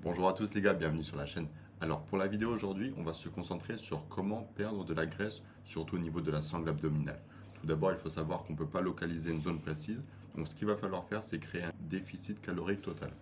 Bonjour à tous les gars, bienvenue sur la chaîne. Alors pour la vidéo aujourd'hui, on va se concentrer sur comment perdre de la graisse, surtout au niveau de la sangle abdominale. Tout d'abord, il faut savoir qu'on ne peut pas localiser une zone précise, donc ce qu'il va falloir faire, c'est créer un déficit calorique total.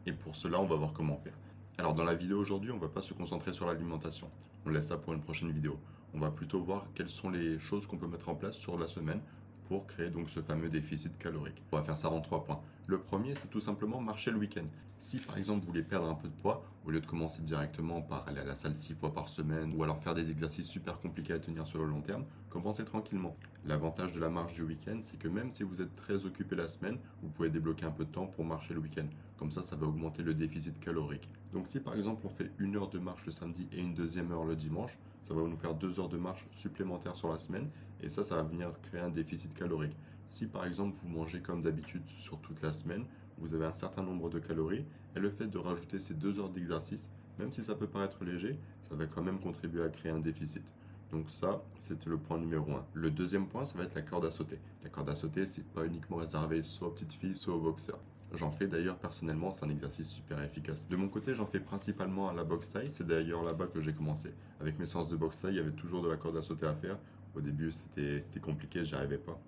Et pour cela, on va voir comment faire. Alors dans la vidéo aujourd'hui, on ne va pas se concentrer sur l'alimentation. On laisse ça pour une prochaine vidéo. On va plutôt voir quelles sont les choses qu'on peut mettre en place sur la semaine pour créer donc ce fameux déficit calorique. On va faire ça en 3 points. Le premier, c'est tout simplement marcher le week-end. Si par exemple vous voulez perdre un peu de poids, au lieu de commencer directement par aller à la salle 6 fois par semaine ou alors faire des exercices super compliqués à tenir sur le long terme, commencez tranquillement. L'avantage de la marche du week-end, c'est que même si vous êtes très occupé la semaine, vous pouvez débloquer un peu de temps pour marcher le week-end. Comme ça va augmenter le déficit calorique. Donc si par exemple on fait 1 heure de marche le samedi et une deuxième heure le dimanche, ça va nous faire 2 heures de marche supplémentaires sur la semaine et ça va venir créer un déficit calorique. Si par exemple vous mangez comme d'habitude sur toute la semaine, vous avez un certain nombre de calories et le fait de rajouter ces 2 heures d'exercice, même si ça peut paraître léger, ça va quand même contribuer à créer un déficit. Donc ça, c'était le point numéro 1. Le deuxième point, ça va être la corde à sauter. La corde à sauter, c'est pas uniquement réservé soit aux petites filles, soit aux boxeurs. J'en fais d'ailleurs personnellement, c'est un exercice super efficace. De mon côté, j'en fais principalement à la boxe thaï, c'est d'ailleurs là-bas que j'ai commencé. Avec mes séances de boxe thaï, il y avait toujours de la corde à sauter à faire. Au début, c'était compliqué, j'y arrivais pas.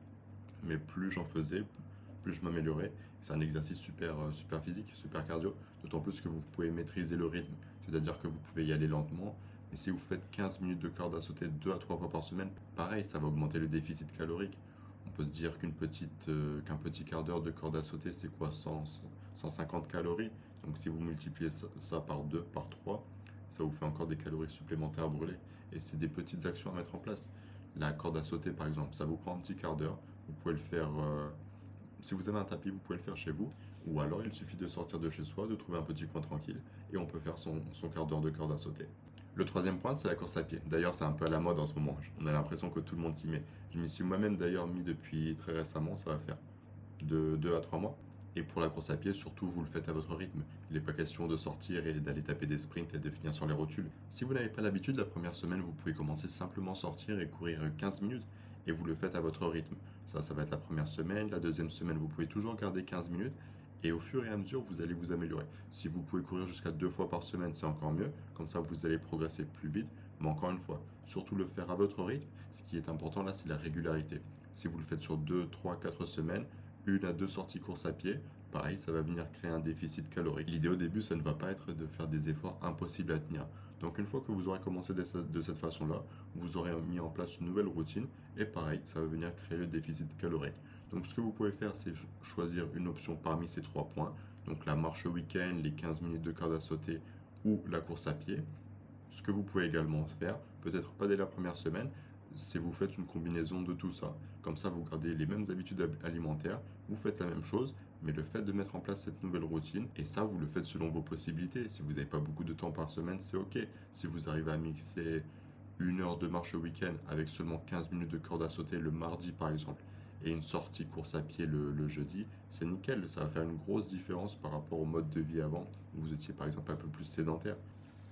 Mais plus j'en faisais, plus je m'améliorais. C'est un exercice super physique, super cardio, d'autant plus que vous pouvez maîtriser le rythme. C'est-à-dire que vous pouvez y aller lentement. Et si vous faites 15 minutes de corde à sauter 2 à 3 fois par semaine, pareil, ça va augmenter le déficit calorique. On peut se dire qu'un petit quart d'heure de corde à sauter, c'est quoi 150 calories. Donc si vous multipliez ça par 2, par 3, ça vous fait encore des calories supplémentaires à brûler. Et c'est des petites actions à mettre en place. La corde à sauter, par exemple, ça vous prend un petit quart d'heure. Vous pouvez le faire, si vous avez un tapis, vous pouvez le faire chez vous. Ou alors, il suffit de sortir de chez soi, de trouver un petit coin tranquille, et on peut faire son quart d'heure de corde à sauter. Le troisième point, c'est la course à pied. D'ailleurs, c'est un peu à la mode en ce moment. On a l'impression que tout le monde s'y met. Je m'y suis moi-même d'ailleurs mis depuis très récemment, ça va faire de 2 à 3 mois. Et pour la course à pied, surtout, vous le faites à votre rythme. Il n'est pas question de sortir et d'aller taper des sprints et de finir sur les rotules. Si vous n'avez pas l'habitude, la première semaine, vous pouvez commencer simplement sortir et courir 15 minutes et vous le faites à votre rythme. Ça va être la première semaine. La deuxième semaine, vous pouvez toujours garder 15 minutes et au fur et à mesure, vous allez vous améliorer. Si vous pouvez courir jusqu'à 2 fois par semaine, c'est encore mieux. Comme ça, vous allez progresser plus vite. Mais encore une fois, surtout le faire à votre rythme. Ce qui est important là, c'est la régularité. Si vous le faites sur 2, 3, 4 semaines, 1 à 2 sorties course à pied, pareil, ça va venir créer un déficit calorique. L'idée au début, ça ne va pas être de faire des efforts impossibles à tenir. Donc une fois que vous aurez commencé de cette façon-là, vous aurez mis en place une nouvelle routine et pareil, ça va venir créer le déficit calorique. Donc ce que vous pouvez faire, c'est choisir une option parmi ces 3 points. Donc la marche au week-end, les 15 minutes de corde à sauter ou la course à pied. Ce que vous pouvez également faire, peut-être pas dès la première semaine, c'est vous faites une combinaison de tout ça. Comme ça, vous gardez les mêmes habitudes alimentaires, vous faites la même chose, mais le fait de mettre en place cette nouvelle routine, et ça, vous le faites selon vos possibilités. Si vous n'avez pas beaucoup de temps par semaine, c'est ok. Si vous arrivez à mixer 1 heure de marche au week-end avec seulement 15 minutes de corde à sauter le mardi, par exemple, et une sortie course à pied le jeudi, c'est nickel. Ça va faire une grosse différence par rapport au mode de vie avant, où vous étiez par exemple un peu plus sédentaire.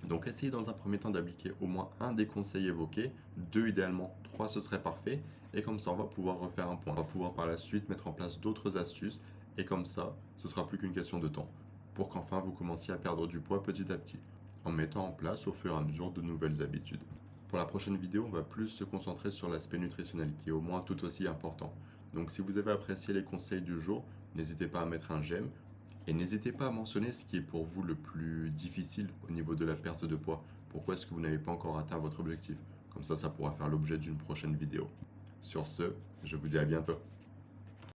Donc essayez dans un premier temps d'appliquer au moins un des conseils évoqués, 2 idéalement, 3 ce serait parfait, et comme ça on va pouvoir refaire un point. On va pouvoir par la suite mettre en place d'autres astuces, et comme ça, ce sera plus qu'une question de temps, pour qu'enfin vous commenciez à perdre du poids petit à petit, en mettant en place au fur et à mesure de nouvelles habitudes. Pour la prochaine vidéo, on va plus se concentrer sur l'aspect nutritionnel, qui est au moins tout aussi important. Donc si vous avez apprécié les conseils du jour, n'hésitez pas à mettre un j'aime, et n'hésitez pas à mentionner ce qui est pour vous le plus difficile au niveau de la perte de poids. Pourquoi est-ce que vous n'avez pas encore atteint votre objectif? Comme ça pourra faire l'objet d'une prochaine vidéo. Sur ce, je vous dis à bientôt.